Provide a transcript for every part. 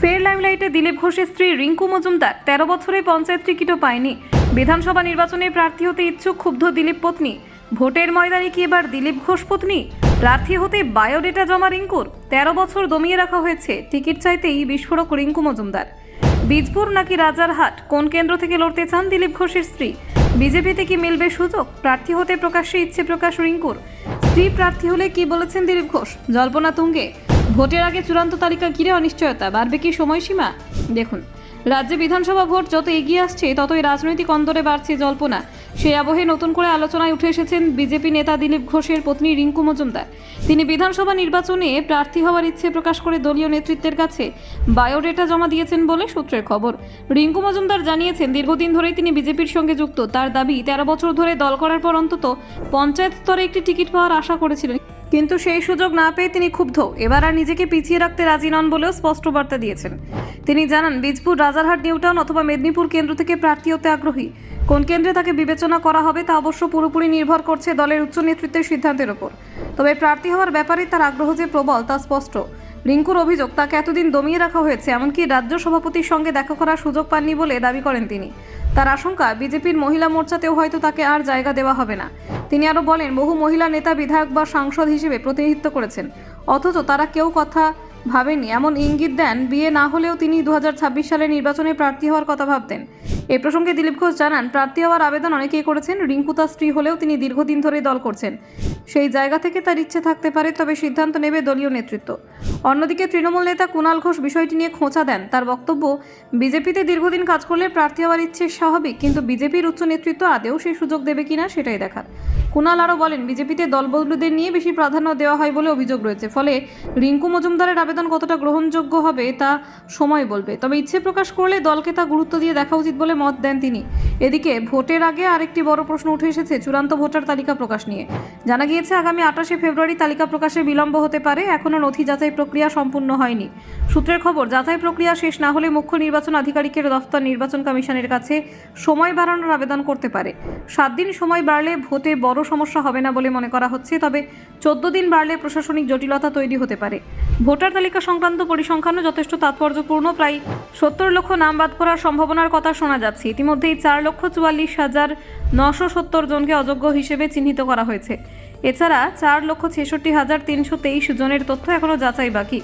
ফের লাইমলাইটে দিলীপ ঘোষের স্ত্রী রিঙ্কু মজুমদার 13 বছরে পঞ্চায়েত টিকিটও পায়নি। বিধানসভা নির্বাচনে প্রার্থী হতে ইচ্ছুক ক্ষুব্ধ দিলীপ পত্নী। ভোটের ময়দানে কি এবার দিলীপ ঘোষ পত্নী? প্রার্থী হতে বায়োডেটা জমা রিঙ্কুর 13 বছর দমিয়ে রাখা হয়েছে। টিকিট চাইতেই বিস্ফোরক রিঙ্কু মজুমদার। বীজপুর নাকি রাজারহাট, কোন কেন্দ্র থেকে লড়তে চান দিলীপ ঘোষের স্ত্রী? বিজেপিতে কি মিলবে সুযোগ? প্রার্থী হতে প্রকাশ্যে ইচ্ছে প্রকাশ রিঙ্কুর। স্ত্রী প্রার্থী হলে কি বলেছেন দিলীপ ঘোষ? জল্পনা তুঙ্গে। ভোটের আগে চূড়ান্ত তালিকা ঘিরে অনিশ্চয়তা, বাড়বে কি সময়সীমা? দেখুন, রাজ্যে বিধানসভা ভোট যত এগিয়ে আসছে ততই রাজনৈতিক অন্দরে বাড়ছে জল্পনা। সেই আবহে নতুন করে আলোচনায় উঠে এসেছেন বিজেপি নেতা দিলীপ ঘোষের পত্নী রিঙ্কু মজুমদার। তিনি বিধানসভা নির্বাচনে প্রার্থী হওয়ার ইচ্ছে প্রকাশ করে দলীয় নেতৃত্বের কাছে বায়োডেটা জমা দিয়েছেন বলে সূত্রের খবর। রিঙ্কু মজুমদার জানিয়েছেন, দীর্ঘদিন ধরেই তিনি বিজেপির সঙ্গে যুক্ত। তার দাবি, 13 বছর ধরে দল করার পর অন্তত পঞ্চায়েত স্তরে একটি টিকিট পাওয়ার আশা করেছিলেন, কিন্তু সেই সুযোগ না পেয়ে তিনি ক্ষুব্ধ। এবার আর নিজেকে পিছিয়ে রাখতে রাজি নন বলেও স্পষ্ট বার্তা দিয়েছেন। তিনি জানান, বীজপুর, রাজারহাট, নিউটাউন অথবা মেদিনীপুর কেন্দ্র থেকে প্রার্থী হতে আগ্রহী। কোন কেন্দ্রে তাকে বিবেচনা করা হবে তা অবশ্য পুরোপুরি নির্ভর করছে দলের উচ্চ নেতৃত্বের সিদ্ধান্তের ওপর। তবে প্রার্থী হওয়ার ব্যাপারে তার আগ্রহ যে প্রবল তা স্পষ্ট। রিঙ্কুর অভিযোগ, তাকে এতদিন দমিয়ে রাখা হয়েছে, এমনকি রাজ্য সভাপতির সঙ্গে দেখা করার সুযোগ পাননি বলে দাবি করেন তিনি। তার আশঙ্কা, বিজেপির মহিলা মোর্চাতেও হয়তো তাকে আর জায়গা দেওয়া হবে না। তিনি আরও বলেন, বহু মহিলা নেতা বিধায়ক বা সাংসদ হিসেবে প্রতিনিধিত্ব করেছেন, অথচ তারা কেউ কথা ভাবেনি। এমন ইঙ্গিত দেন, বিয়ে না হলেও তিনি 2026 সালে নির্বাচনে প্রার্থী হওয়ার কথা ভাবতেন। এ প্রসঙ্গে দিলীপ ঘোষ জানান, প্রার্থী হওয়ার আবেদন অনেকেই করেছেন। রিঙ্কু তার স্ত্রী হলেও তিনি দীর্ঘদিন ধরে দল করছেন। সেই জায়গা থেকে তার ইচ্ছে থাকতে পারে, তবে সিদ্ধান্ত নেবে দলীয় নেতৃত্ব। অন্যদিকে তৃণমূল নেতা কুণাল ঘোষ বিষয়টি নিয়ে খোঁচা দেন। তার বক্তব্য, বিজেপিতে দীর্ঘদিন কাজ করলে প্রার্থী হওয়ার ইচ্ছে স্বাভাবিক, কিন্তু বিজেপির উচ্চ নেতৃত্ব আদেও সেই সুযোগ দেবে কিনা সেটাই দেখার। কুণাল আরও বলেন, বিজেপিতে দলবদলুদের নিয়ে বেশি প্রাধান্য দেওয়া হয় বলে অভিযোগ রয়েছে। ফলে রিঙ্কু মজুমদারের আবেদন কতটা গ্রহণযোগ্য হবে তা সময় বলবে। তবে ইচ্ছে প্রকাশ করলে দলকে তা গুরুত্ব দিয়ে দেখা উচিত বলে মত দেন তিনি। এদিকে ভোটের আগে আরেকটি বড় প্রশ্ন উঠে এসেছে চূড়ান্ত ভোটার তালিকা প্রকাশ নিয়ে। জানা গিয়েছে, আগামী 28শে ফেব্রুয়ারি তালিকা প্রকাশে বিলম্ব হতে পারে। এখনও নথি যাচাই প্রক্রিয়া সম্পূর্ণ হয়নি। সূত্রের খবর, যাচাই প্রক্রিয়া শেষ না হলে মুখ্য নির্বাচন আধিকারিকের দফতর নির্বাচন কমিশনের কাছে সময় বাড়ানোর আবেদন করতে পারে। 7 দিন সময় বাড়লে ভোটে বড় সমস্যা হবে না বলে মনে করা হচ্ছে, তবে 14 দিন বাড়লে প্রশাসনিক জটিলতা তৈরি হতে পারে। ভোটার তালিকা সংক্রান্ত পরিসংখ্যানও যথেষ্ট তাৎপর্যপূর্ণ। প্রায় 70 লক্ষ নাম বাদ পড়ার সম্ভাবনার কথা শোনা যাচ্ছে। ইতিমধ্যেই 4,44,970 জনকে অযোগ্য হিসেবে চিহ্নিত করা হয়েছে। এছাড়া 4,66,323 জনের তথ্য এখনও যাচাই বাকি।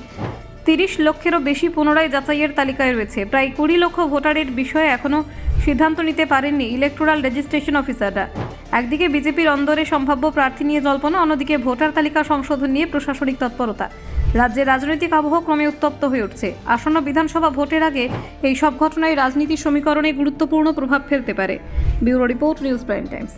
30 লক্ষেরও বেশি পুনরায় যাচাইয়ের তালিকায় রয়েছে। প্রায় 20 লক্ষ ভোটারের বিষয়ে এখনও সিদ্ধান্ত নিতে পারেননি ইলেকটোরাল রেজিস্ট্রেশন অফিসাররা। একদিকে বিজেপির অন্দরে সম্ভাব্য প্রার্থী নিয়ে জল্পনা, অন্যদিকে ভোটার তালিকা সংশোধন নিয়ে প্রশাসনিক তৎপরতা। রাজ্যের রাজনৈতিক আবহ ক্রমে উত্তপ্ত হয়ে উঠছে। আসন্ন বিধানসভা ভোটের আগে এই সব ঘটনায় রাজনীতির সমীকরণে গুরুত্বপূর্ণ প্রভাব ফেলতে পারে। Bureau report, news prime Times.